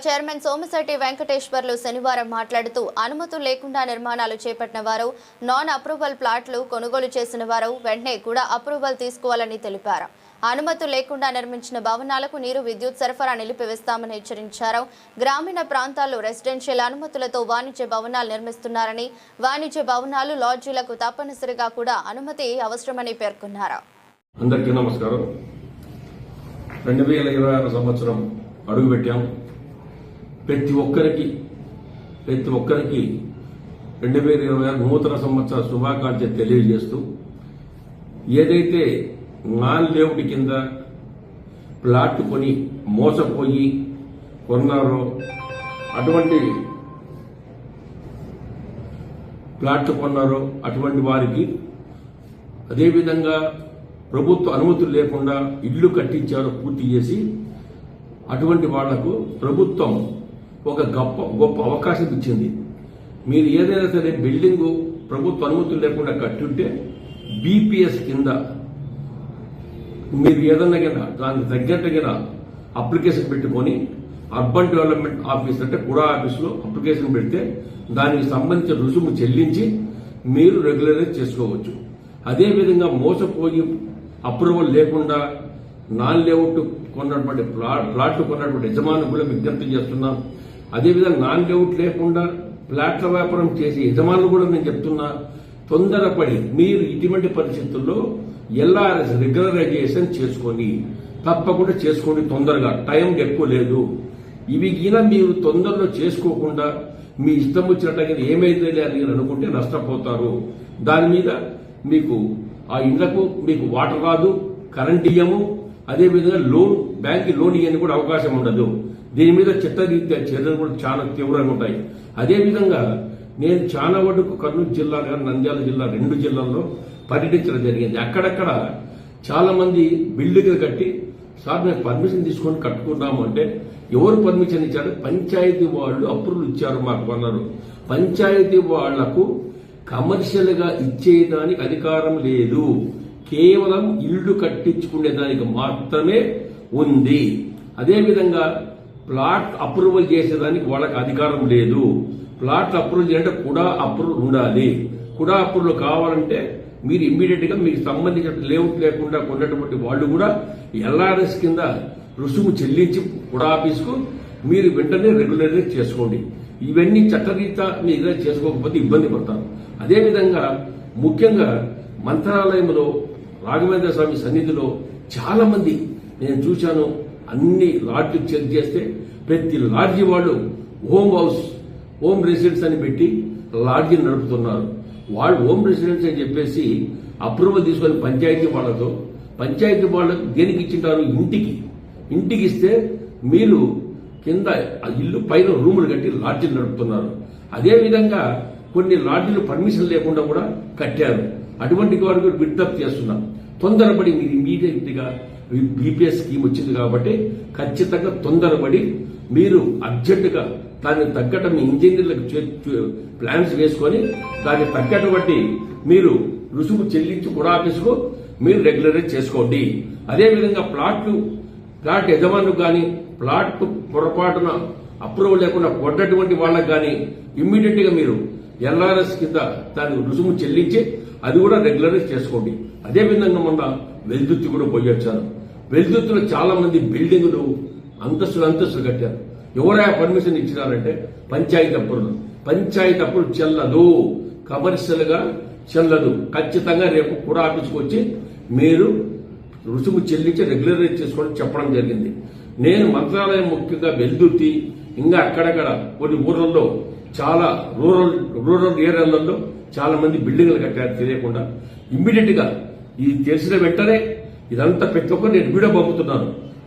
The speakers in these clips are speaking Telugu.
చైర్మన్ సోమిశెట్టి వెంకటేశ్వర్లు శనివారం మాట్లాడుతూ అనుమతులు లేకుండా నిర్మాణాలు చేపట్టిన వారు, నాన్ అప్రూవల్ ప్లాట్లు కొనుగోలు చేసిన వారు వెంటనే కూడా అప్రూవల్ తీసుకోవాలని తెలిపారు. అనుమతులు లేకుండా నిర్మించిన భవనాలకు నీరు, విద్యుత్ సరఫరా నిలిపివేస్తామని హెచ్చరించారు. గ్రామీణ ప్రాంతాల్లో రెసిడెన్షియల్ అనుమతులతో వాణిజ్య భవనాలు నిర్మిస్తున్నారని, వాణిజ్య భవనాలు, లాడ్జీలకు తప్పనిసరిగా కూడా అనుమతి అవసరమని పేర్కొన్నారు. అందరికీ నమస్కారం. 2026 సంవత్సరం అడుగుపెట్టాం. ప్రతి ఒక్కరికి 2026 నూతన సంవత్సర శుభాకాంక్షలు తెలియజేస్తూ, ఏదైతే నాన్ లేఅవుట్ కింద ప్లాట్ కొని మోసపోయి కొన్నారో అటువంటి వారికి, అదేవిధంగా ప్రభుత్వ అనుమతులు లేకుండా ఇళ్లు కట్టించారో పూర్తి చేసి అటువంటి వాళ్లకు ప్రభుత్వం ఒక గొప్ప అవకాశం ఇచ్చింది. మీరు ఏదైనా సరే బిల్డింగు ప్రభుత్వ అనుమతులు లేకుండా కట్టుంటే బీపీఎస్ కింద మీరు ఏదన్నా దానికి తగ్గట్టుగా అప్లికేషన్ పెట్టుకొని అర్బన్ డెవలప్మెంట్ ఆఫీస్ అంటే కూడా ఆఫీసులో అప్లికేషన్ పెడితే దానికి సంబంధించిన రుసుము చెల్లించి మీరు రెగ్యులరైజ్ చేసుకోవచ్చు. అదేవిధంగా మోసపోయి అప్రూవల్ లేకుండా నాన్ లేఅవుట్ కొన్నటువంటి ప్లాట్లు కొన్నటువంటి యజమానులు కూడా విజ్ఞప్తి చేస్తున్నాం. అదేవిధంగా నాన్ లేఅవుట్ లేకుండా ప్లాట్ల వ్యాపారం చేసే యజమానులు కూడా నేను చెప్తున్నా, తొందరపడి మీరు ఇటువంటి పరిస్థితుల్లో ఎల్ఆర్ఎస్ రెగ్యులరైజేషన్ చేసుకొని తప్పకుండా చేసుకోండి. తొందరగా, టైం ఎక్కువ లేదు. ఇవి గిన మీరు తొందరలో చేసుకోకుండా మీ ఇష్టం వచ్చినట్టుగా ఏమైతే అని అనుకుంటే నష్టపోతారు. దాని మీద మీకు ఆ ఇళ్లకు మీకు వాటర్ రాదు, కరెంట్ ఇయ్యము, అదేవిధంగా బ్యాంక్ లోన్ ఇవ్వని కూడా అవకాశం ఉండదు. దీని మీద చట్టరీత్యా చర్యలు కూడా చాలా తీవ్రంగా ఉంటాయి. అదేవిధంగా నేను చాలా వరకు కర్నూలు జిల్లా కానీ నంద్యాల జిల్లా 2 జిల్లాల్లో పర్యటించడం జరిగింది. అక్కడక్కడ చాలా మంది బిల్డింగ్లు కట్టి, సార్ మేము పర్మిషన్ తీసుకొని కట్టుకున్నాము అంటే, ఎవరు పర్మిషన్ ఇచ్చారు? పంచాయతీ వాళ్ళు అప్రూవల్ ఇచ్చారు మాకు అన్నారు. పంచాయతీ వాళ్లకు కమర్షియల్ గా ఇచ్చేదానికి అధికారం లేదు. కేవలం ఇళ్లు కట్టించుకునేదానికి మాత్రమే ఉంది. అదేవిధంగా ప్లాట్ అప్రూవల్ చేసేదానికి వాళ్ళకి అధికారం లేదు. ప్లాట్ అప్రూవల్ చేయాలంటే కూడా అప్రూవల్ ఉండాలి. కూడా అప్రూవల్ కావాలంటే మీరు ఇమ్మీడియట్ గా మీకు సంబంధించిన లేఅవుట్ లేకుండా కొన్నటువంటి వాళ్ళు కూడా ఎల్ఆర్ఎస్ కింద రుసుము చెల్లించి కూడా ఆఫీసుకు మీరు వెంటనే రెగ్యులరైజ్ చేసుకోండి. ఇవన్నీ చట్టరీత్యా మీరు చేసుకోకపోతే ఇబ్బంది పడతారు. అదేవిధంగా ముఖ్యంగా మంత్రాలయంలో రాఘవేంద్ర స్వామి సన్నిధిలో చాలా మంది నేను చూశాను. అన్ని లాడ్జీ చెక్ చేస్తే ప్రతి లాడ్జీ వాళ్ళు హోమ్ రెసిడెన్స్ అని పెట్టి లాడ్జీ నడుపుతున్నారు. వాళ్ళు హోమ్ రెసిడెన్స్ అని చెప్పేసి అప్రూవల్ తీసుకొని పంచాయతీ వాళ్ళకు దేనికి ఇచ్చింటారు? ఇంటికి ఇస్తే మీరు కింద ఇల్లు పైన రూములు కట్టి లాడ్జీలు నడుపుతున్నారు. అదేవిధంగా కొన్ని లాడ్జీలు పర్మిషన్ లేకుండా కూడా కట్టారు. అటువంటి వారికి విజ్ఞప్తి చేస్తున్నాం, తొందరపడి మీరు ఇమీడియట్ గా బీపీఎస్ స్కీమ్ వచ్చింది కాబట్టి ఖచ్చితంగా తొందరపడి మీరు అర్జెంటుగా దానికి తగ్గట్టు మీ ఇంజనీర్లకు ప్లాన్స్ వేసుకొని దానికి తగ్గటువంటి మీరు రుసుము చెల్లించి కూడా ఆఫీసుకు మీరు రెగ్యులరైజ్ చేసుకోండి. అదేవిధంగా ప్లాట్ యజమానులకు కానీ ప్లాట్ పొరపాటున అప్రూవల్ లేకుండా కొన్నటువంటి వాళ్ళకు కానీ ఇమ్మీడియట్ గా మీరు ఎల్ఆర్ఎస్ కింద దాని రుసుము చెల్లించి అది కూడా రెగ్యులరైజ్ చేసుకోండి. అదేవిధంగా మొన్న వెల్దుర్తి కూడా పోయొచ్చారు. వెల్దుర్తిలో చాలా మంది బిల్డింగులు అంతస్తులు కట్టారు. ఎవరైనా పర్మిషన్ ఇచ్చినారంటే పంచాయతీ అప్రూవల్ చెల్లదు, కమర్షియల్ గా చెల్లదు. ఖచ్చితంగా రేపు కూడా ఆఫీస్కి వచ్చి మీరు రుసుము చెల్లించి రెగ్యులరైజ్ చేసుకోవడం చెప్పడం జరిగింది. నేను మంత్రాలయం ముఖ్యంగా వెల్దుర్తి ఇంకా అక్కడక్కడ కొన్ని ఊర్లలో చాలా రూరల్ ఏరియాలలో చాలా మంది బిల్డింగ్లు కట్టారు తెలియకుండా. ఇమ్మీడియట్ గా ఇది తెలిసిన వెంటనే ఇదంతా ప్రతి ఒక్కరు నేను వీడియో పంపుతున్నాను.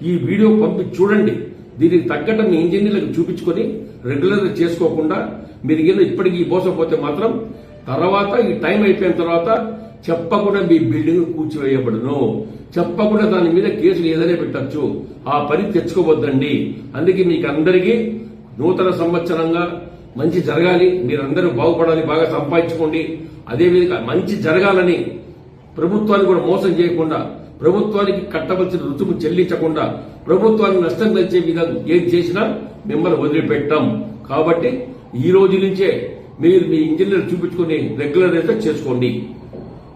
ఈ వీడియో పంపి చూడండి. దీనికి తగ్గట్టు మీ ఇంజనీర్లకు చూపించుకొని రెగ్యులర్ చేసుకోకుండా మీరు ఇప్పటికీ మోసపోతే మాత్రం తర్వాత ఈ టైం అయిపోయిన తర్వాత చెప్పకుండా మీ బిల్డింగ్ కూల్చివేయబడును. చెప్పకుండా దాని మీద కేసులు ఏదైనా పెట్టచ్చు. ఆ పని తెచ్చుకోవద్దండి. అందుకే మీకు అందరికీ నూతన సంవత్సరంగా మంచి జరగాలి, మీరందరూ బాగుపడాలి, బాగా సంపాదించుకోండి. అదేవిధంగా మంచి జరగాలని ప్రభుత్వాన్ని కూడా మోసం చేయకుండా ప్రభుత్వానికి కట్టవలసిన రుసుము చెల్లించకుండా ప్రభుత్వానికి నష్టం కలిసే విధంగా ఏం చేసినా మిమ్మల్ని వదిలిపెట్టాం. కాబట్టి ఈ రోజు నుంచే మీరు మీ ఇంజనీర్ చూపించుకుని రెగ్యులరైజ్ చేసుకోండి.